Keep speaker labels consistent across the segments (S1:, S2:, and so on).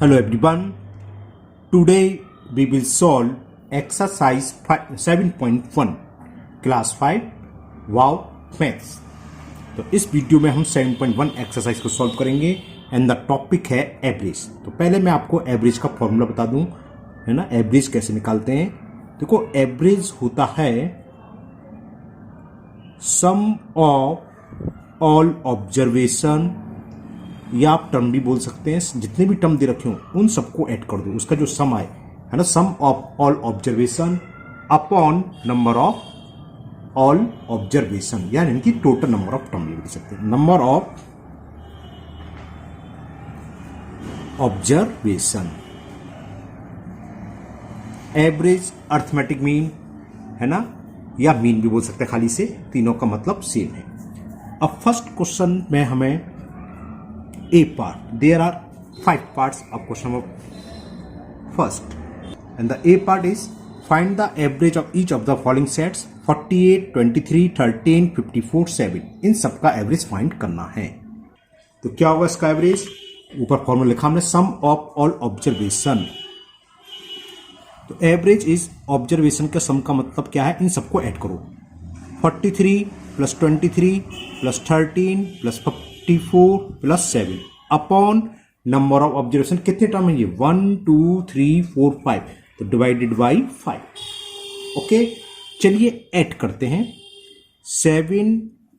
S1: Hello everyone. Today we will solve exercise 7.1 class 5 wow maths. तो इस video में हम 7.1 एक्सरसाइज को सॉल्व करेंगे एंड द टॉपिक है एवरेज। तो पहले मैं आपको एवरेज का फॉर्मूला बता दूं, है ना। एवरेज कैसे निकालते हैं? देखो, एवरेज होता है सम ऑफ ऑल ऑब्जर्वेशन, या आप टर्म भी बोल सकते हैं, जितने भी टर्म दे रखे हो उन सबको ऐड कर दो, उसका जो सम आए, है ना। Sum of all observation upon number of all observation, यानी कि टोटल नंबर ऑफ टर्म भी लिख सकते हैं। Number of observation, average, arithmetic mean, है ना, या मीन भी बोल सकते हैं खाली से, तीनों का मतलब सेम है। अब फर्स्ट क्वेश्चन में हमें A part, there are 5 parts of question number first, and the A part is find the average of each of the following sets 48, 23, 13, 54, 7। इन सबका एवरेज फाइंड करना है। तो क्या होगा इसका एवरेज? ऊपर फॉर्मूला लिखा हमने, सम ऑफ ऑल ऑब्जर्वेशन। तो एवरेज इज ऑब्जर्वेशन के सम का मतलब क्या है? इन सबको ऐड करो। 43 plus 23 plus 13 plus 54 plus 7 upon number of observation. कितने टर्म है ये? 1 2 3 4 5, तो डिवाइडेड बाई 5। ओके, चलिए ऐड करते हैं। 7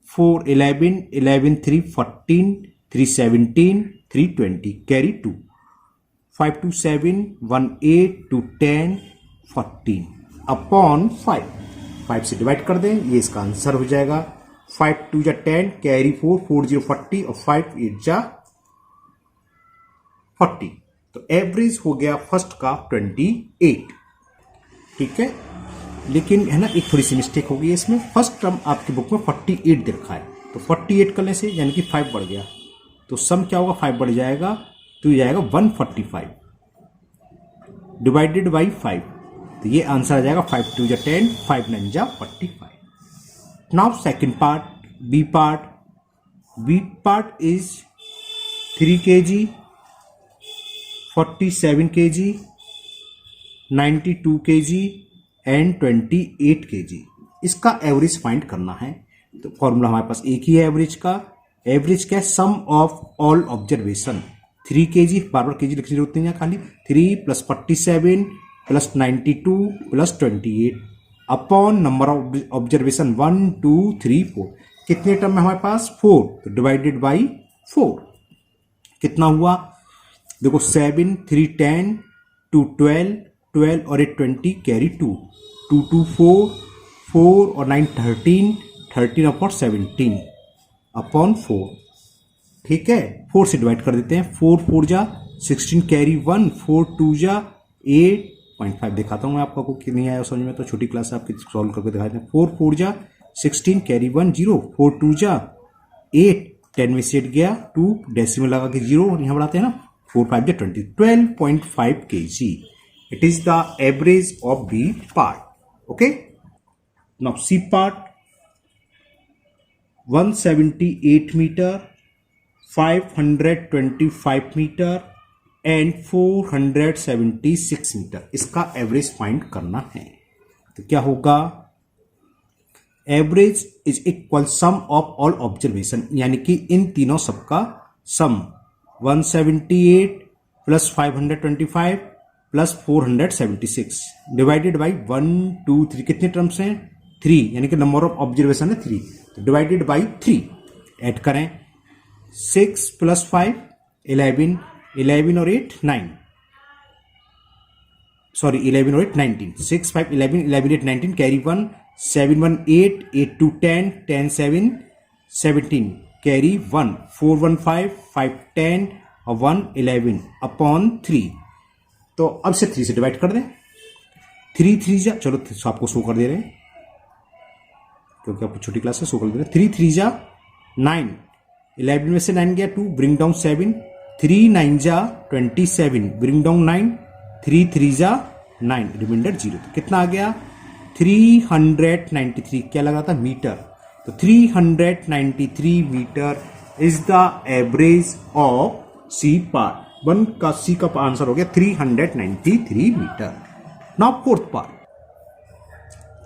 S1: 4 11 11 3 14 3 17 3 20 कैरी 2, 5 2 7 1 8 2 10 14 अपॉन 5 से डिवाइड कर दें, ये इसका आंसर हो जाएगा। 5 2 जा 10 कैरी 4 4 0 40 और 5 8 जा 40। तो एवरेज हो गया फर्स्ट का 28। ठीक है, लेकिन है ना, एक थोड़ी सी मिस्टेक हो गई इसमें। फर्स्ट टर्म आपकी बुक में 48 दे रखा है, तो 48 करने से यानी कि 5 बढ़ गया, तो सम क्या होगा? 5 बढ़ जाएगा, तो ये जाएगा 145 डिवाइडेड बाई 5। तो ये आंसर आ जाएगा 5 2 जा 10 5 9 जा 45। Now second part, B part. B part is 3 kg, 47 kg, 92 kg and 28 kg। इसका एवरेज फाइंड करना है। तो फॉर्मूला हमारे पास एक ही है एवरेज का। एवरेज क्या है? Sum of all observation. 3 kg, बार बार kg लिखने की जरूरत नहीं है, खाली 3 plus 47 plus 92 plus 28 upon number of observation 1 2 3 4। कितने टर्म है हमारे पास? 4, तो डिवाइडेड बाई 4 कितना हुआ? देखो, 7 3 10 2 12 12 और 8 20 कैरी 2 2 2 4 4 और 9 13 13 अपॉन 17 अपॉन 4। ठीक है, 4 से डिवाइड कर देते हैं। 4 4 जा 16 कैरी 1 4 2 जा 8.5 दिखाता हूं मैं आपको कि नहीं आया समझ में, तो छोटी क्लास से आपकी सॉल्व करके दिखाते हैं। 4 4 जा 16 कैरी 1 0 4 2 जा 8 10 में से 8 गया 2 डेसिमल लगा के 0 यहां बढ़ाते हैं ना, 4 5 जा 20 12.5 kg। It is the average of B part. Okay, now C part 178 metre, 525 metre and 476 metre. इसका एवरेज फाइंड करना है। तो क्या होगा? Average is equal sum of all observation, यानी कि इन तीनों सबका sum 178 plus 525 plus 476 divided by 1 2 3। कितने टर्म्स हैं? 3, यानी कि नंबर ऑफ ऑब्जर्वेशन है 3, तो डिवाइडेड बाई 3 ऐड करें। 6 प्लस 5 11 11 और 8 9, सॉरी 11 और 8 19, 6 5 11 11 8 19 कैरी 1 7 1 8 8 2 10 10 7 17 कैरी 1 4 1 5 5 10 और 1 11 अपॉन 3। तो अब से 3 से डिवाइड कर दें। 3 3 जा, चलो आपको शो कर दे रहे हैं क्योंकि आपको छोटी क्लास से शो कर दे रहे हैं। 3 3 जा 9, 11 में से 9 गया 2, ब्रिंग डाउन 7, 3 9 जा 27, ब्रिंग डाउन 9, 3 3 जा 9, रिमाइंडर 0। तो कितना आ गया? 393। क्या लगा था? मीटर। तो 393 metre is the average of C part. 1 का सी का आंसर हो गया 393 metre. Now fourth part,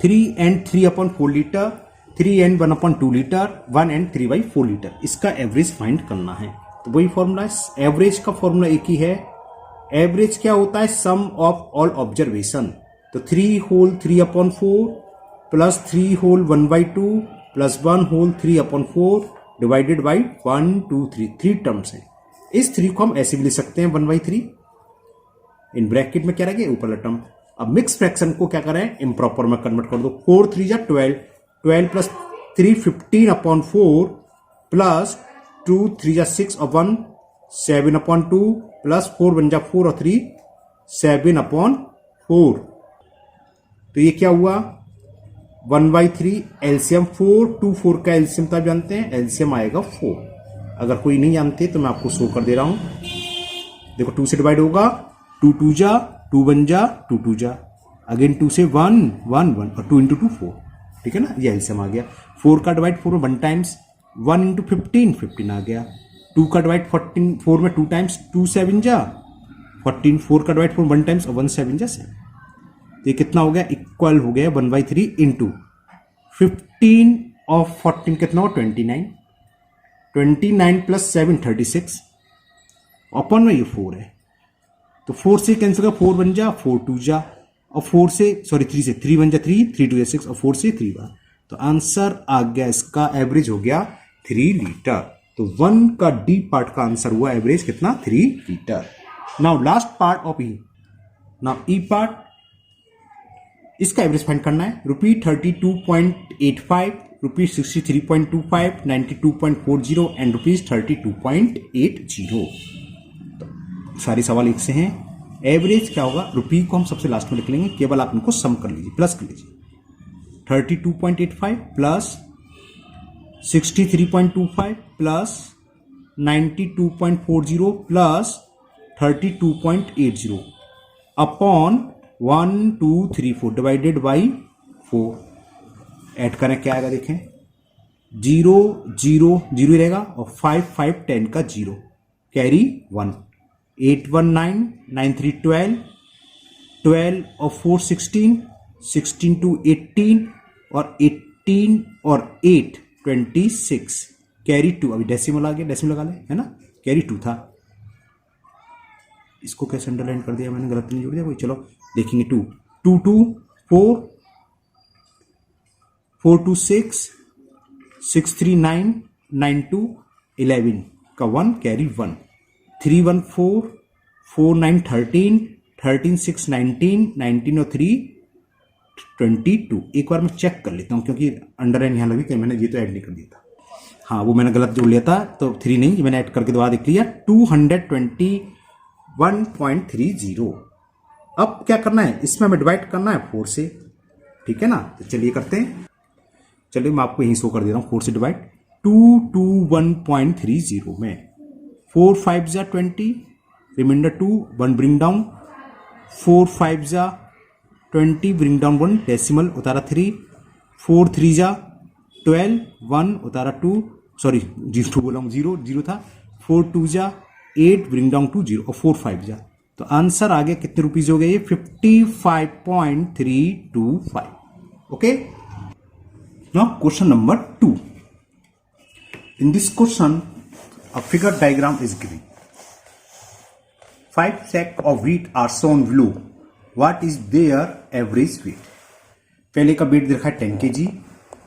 S1: 3 and 3/4 litre, 3 and 1/2 litre, 1 and 3/4 litre, इसका एवरेज फाइंड करना है। तो वही फॉर्मूला है, एवरेज का फॉर्मूला एक ही है। एवरेज क्या होता है? Sum of all observation. तो 3 whole 3/4 plus 3 whole 1/2 plus 1 whole 3/4 divided by 1 2 3, 3 terms है। इस 3 को हम ऐसे भी लिख सकते हैं 1/3, इन ब्रैकेट में क्या रहेगा ऊपर टर्म। अब मिक्स फ्रैक्शन को क्या करें? इम्प्रॉपर में कन्वर्ट कर दो। 4 3 जा 12, 12 प्लस 3 15/4 प्लस 2 3 जा 6 और 1 7/2 प्लस 4 1 जा 4 और 3 7/4। तो ये क्या हुआ? 1/3 एलसीएम 4, 2 4 का एलसीएम तब जानते हैं, एलसीएम आएगा 4। अगर कोई नहीं जानते तो मैं आपको शो कर दे रहा हूं। देखो 2 से डिवाइड होगा, 2 2 जा 2 1 जा 2 2 जा, अगेन 2 से 1 1 1 और 2 into 2 4, ठीक है ना, ये एलसीएम आ गया। 4 का डिवाइड 4 में 1 टाइम्स, 1 into 15 15 आ गया। 2 का डिवाइड 14 4 में 2 टाइम्स, 2 7 जा 14, 4 का डिवाइड 4 1 टाइम्स और 1 7 जा 7। तो ये कितना हो गया? इक्वल हो गया 1/3 इंटू 15 और 14 कितना हो? 29, 29 प्लस 7 36, अपन में ये 4 है। तो 4 से कैंसिल होगा, 4 1 जा 4 2 जा, और 4 से सॉरी 3 से 3 1 जा 3 3 2 जा 6 और 4 से 3 बार। तो आंसर आ गया, इसका एवरेज हो गया 3 लीटर। तो 1 का डी पार्ट का आंसर हुआ एवरेज कितना? 3 litre. Now last part of E. Now E part, इसका एवरेज फाइंड करना है। ₹32.85, ₹63.25, 92.40 एंड ₹32.80। तो सारे सवाल एक से हैं। एवरेज क्या होगा? रुपी को हम सबसे लास्ट में लिख लेंगे, केवल आप इनको सम कर लीजिए, प्लस कर लीजिए। 32.85 plus 63.25 plus 92.40 plus 32.80 upon 1 2 3 4 divided by 4। Add करें क्या आएगा देखें, 0 0 0 रहेगा और 5 5 10 का 0, कैरी 1, 8 1 9 9 3 12, 12 और 4 16, 16 2 18 और 18 और 8 26, कैरी 2। अभी डेसिमल आ गया, डेसिमल लगा ले, है ना, कैरी 2 था। इसको कैसे अंडरलाइन कर दिया मैंने, गलत नहीं जोड़ दिया कोई? चलो देखेंगे। 2 2 2 4 4 2 6 6 3 9 9 2 11 का 1, कैरी 1, 3 1 4 4 9 13 13 6 19 19 और 3 22। एक बार मैं चेक कर लेता हूं क्योंकि अंडरलाइन यहां लगी, कहीं मैंने ये तो ऐड नहीं कर दिया था। हाँ, वो मैंने गलत जोड़ लिया था, तो 3 नहीं, मैंने ऐड करके दोबारा देख लिया। 221.30। अब क्या करना है, इसमें हमें डिवाइड करना है 4 से, ठीक है ना। तो चलिए करते हैं। चलिए मैं आपको यहीं शो कर दे रहा हूं, 4 से डिवाइड। 221.30 में 4 5 जा 20, रिमाइंडर 2, 1 ब्रिंग डाउन, 4 5 जा 20, ब्रिंग डाउन 1, डेसिमल उतारा 3, 4 3 जा 12, 1 उतारा 2, सॉरी 2 बोला हूं, 0 0 था, 4 2 जा 8, ब्रिंग डाउन 2 0 और 4 5 जा। तो आंसर आ गया कितने रुपीज हो गए? ये 55.325। Okay, now question number 2। In this question a figure diagram is given. 5 sacks of wheat are shown below. What is their average weight? पहले का वेट देखा है 10 kg,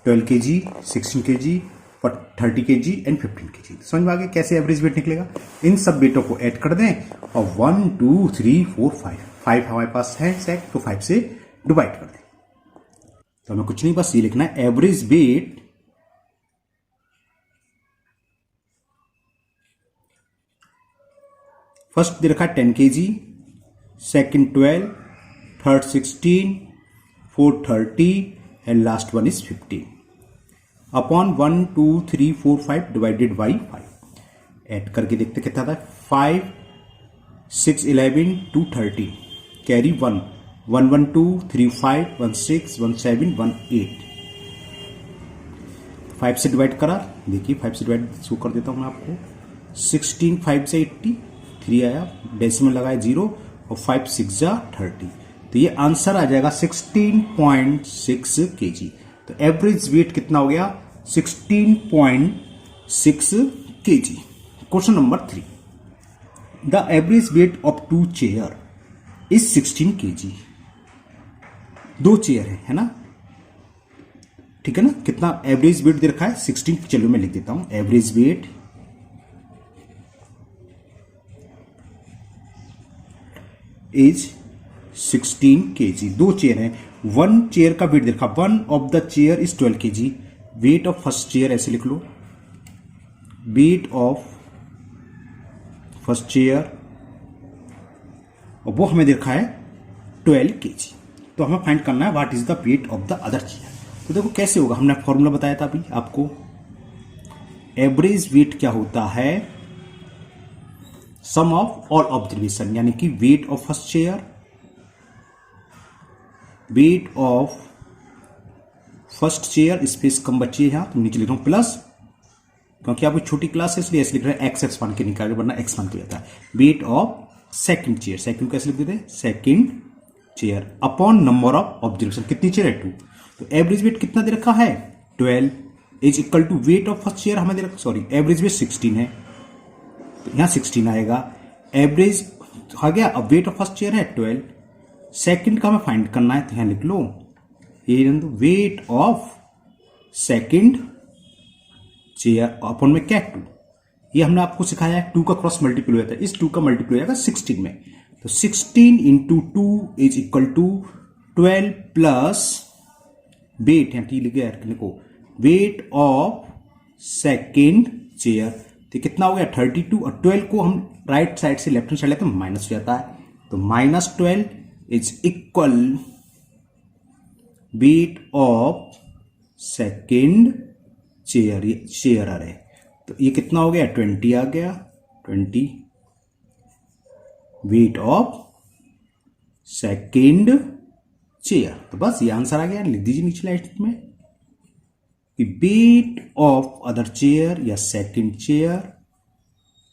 S1: 12 kg, 16 kg, 30 kg and 15 kg। समझ में आ गया कैसे एवरेज वेट निकलेगा? इन सब वेटों को ऐड कर दें और 1 2 3 4 5 हमारे पास है सैक, तो 5 से डिवाइड कर दें। तो हमें कुछ नहीं, बस ये लिखना है एवरेज वेट फर्स्ट दे रखा है 10 kg, second 12, third 16, fourth 30 and last one is 15 upon 1 2 3 4 5 divided by 5। Add करके देखते कितना था, 5 6 11 2 30, कैरी 1 1 1 2 3 5 1 6 1 7 1 8। 5 से डिवाइड करा, देखिए 5 से डिवाइड शो कर देता हूं मैं आपको। 16 5 से 80, 3 आया, डेसिमल लगाया 0 और 5 6 जा 30, तो ये आंसर आ जाएगा 16.6 kg। तो एवरेज वेट कितना हो गया 16.6 kg। Question number 3, the average weight of 2 chair is 16 kg। 2 chair है ना, ठीक है ना, कितना एवरेज वेट दे रखा है 16। चलो मैं लिख देता हूं, average weight is 16 kg। 2 chair है, 1 चेयर का वेट देखा, 1 of the chair is 12 kg। Wait of first chair ऐसे लिख लो, वेट ऑफ फर्स्ट चेयर, और वो हमें देखा है 12 kg। तो हमें फाइंड करना है what is the weight of the other chair. तो देखो कैसे होगा, हमने फॉर्मूला बताया था अभी आपको। एवरेज वेट क्या होता है, सम ऑफ ऑल ऑब्जर्वेशन, यानी कि weight of first chair, weight of first chair, space कम बची है यहां तो नीचे लिख रहा हूं प्लस, क्योंकि आपकी छोटी क्लास है इसलिए ऐसे लिख रहे हैं एक्स एक्स मान के निकाल, वरना एक्स मान के जाता है। Weight of second chair, second कैसे लिख देते हैं second chair, upon number of observation, कितनी चेयर है 2। तो एवरेज वेट कितना दे रखा है 12 is equal to weight of first chair हमें दे रखा, सॉरी एवरेज वेट 16 है, तो यहां 16 आएगा। एवरेज आ गया, अब वेट ऑफ फर्स्ट चेयर है 12, सेकंड का हमें फाइंड करना है, तो यहां लिख लो ये weight of second chair upon में क्या 2। ये हमने आपको सिखाया है 2 का क्रॉस मल्टीपल हो जाता है, इस 2 का मल्टीपल हो जाएगा 16 में, तो 16 into 2 is equal to 12 plus weight है टी लिखे लिखो, वेट ऑफ सेकेंड चेयर, तो कितना हो गया 32, और 12 को हम राइट साइड से लेफ्ट हैंड साइड लेते हैं माइनस हो जाता है, तो -12 is equal weight of second chair, chair है, तो ये कितना हो गया 20 आ गया, 20 वेट ऑफ सेकेंड चेयर। तो बस ये आंसर आ गया, लिख दीजिए नीचे लाइट में कि वेट ऑफ अदर चेयर या second chair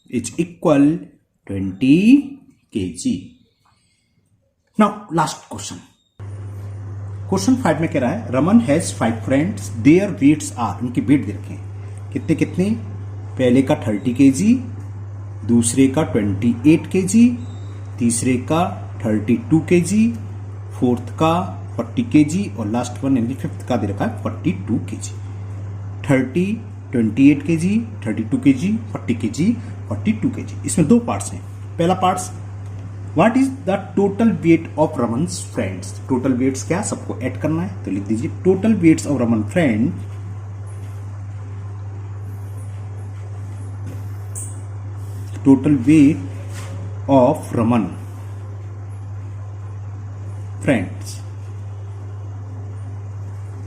S1: is equal 20 kg। Now last question, question 5 में कह रहा है Raman has 5 friends, their weights are, उनके वेट दे रखे हैं कितने कितने, पहले का 30 kg, दूसरे का 28 kg, तीसरे का 32 kg, फोर्थ का 40 kg और लास्ट वन यानी फिफ्थ का दे रखा है 42 kg। 30, 28 kg, 32 kg, 40 kg, 42 kg। इसमें 2 पार्ट्स हैं। पहला parts, what is the total weight of Raman's friends. Total weights क्या सबको ऐड करना है, तो लिख दीजिए total weights of Raman friend total weight of Raman friends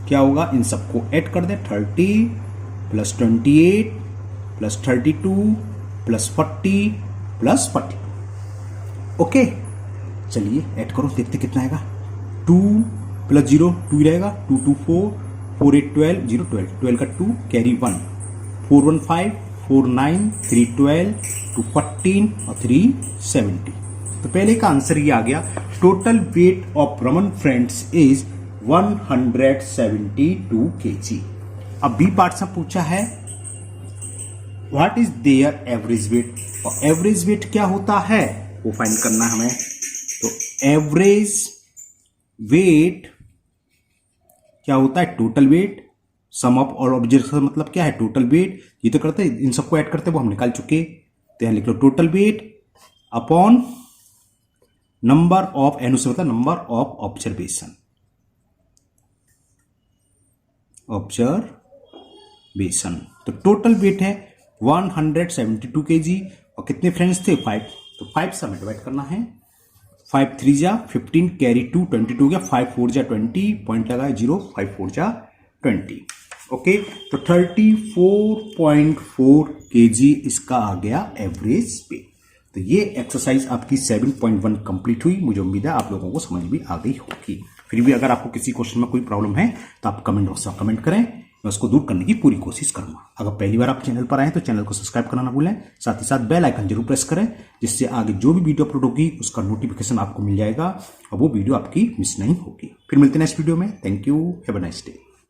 S1: क्या होगा, इन सबको ऐड कर दे, 30 plus 28 plus 32 plus 40 plus 42। Okay चलिए ऐड करो, देखते कितना आएगा। 2 प्लस 0 2 रहेगा, 2 2 4 4 8 12 0 12 12 का 2 कैरी 1 4 1 5 4 9 3 12 2 14 और 3 70। तो पहले का आंसर ये आ गया, total weight of Raman friends is 172 kg। अब बी पार्ट से पूछा है what is there average weight, और एवरेज वेट क्या होता है वो फाइंड करना है हमें। तो एवरेज वेट क्या होता है, total weight, sum of all observation मतलब क्या है टोटल वेट, ये तो करते हैं, इन सबको ऐड करते हैं वो हम निकाल चुके, तो यहां लिख लो total weight upon number of, N से मतलब नंबर ऑफ ऑब्जर्वेशन, ऑब्जर्वेशन। तो टोटल वेट है 172 kg और कितने फ्रेंड्स थे 5, तो 5 से हमें डिवाइड करना है, 5 3 जा 15 कैरी 2 22 हो गया, 5 4 जा 20 पॉइंट लगाए 0 5 4 जा 20। ओके तो 34.4 kg इसका आ गया एवरेज वेट। तो ये एक्सरसाइज आपकी 7.1 कंप्लीट हुई। मुझे उम्मीद है आप लोगों को समझ भी आ गई होगी। फिर भी अगर आपको किसी क्वेश्चन में कोई प्रॉब्लम है तो आप कमेंट बॉक्स में कमेंट करें। मैं उसको दूर करने की पूरी कोशिश करूंगा। अगर पहली बार आप चैनल पर आए तो चैनल को सब्सक्राइब करना ना भूलें, साथ ही साथ बेल आइकन जरूर प्रेस करें, जिससे आगे जो भी वीडियो अपलोड होगी उसका नोटिफिकेशन आपको मिल जाएगा और वो वीडियो आपकी मिस नहीं होगी। फिर मिलते हैं नेक्स्ट वीडियो में। Thank you, have a nice day.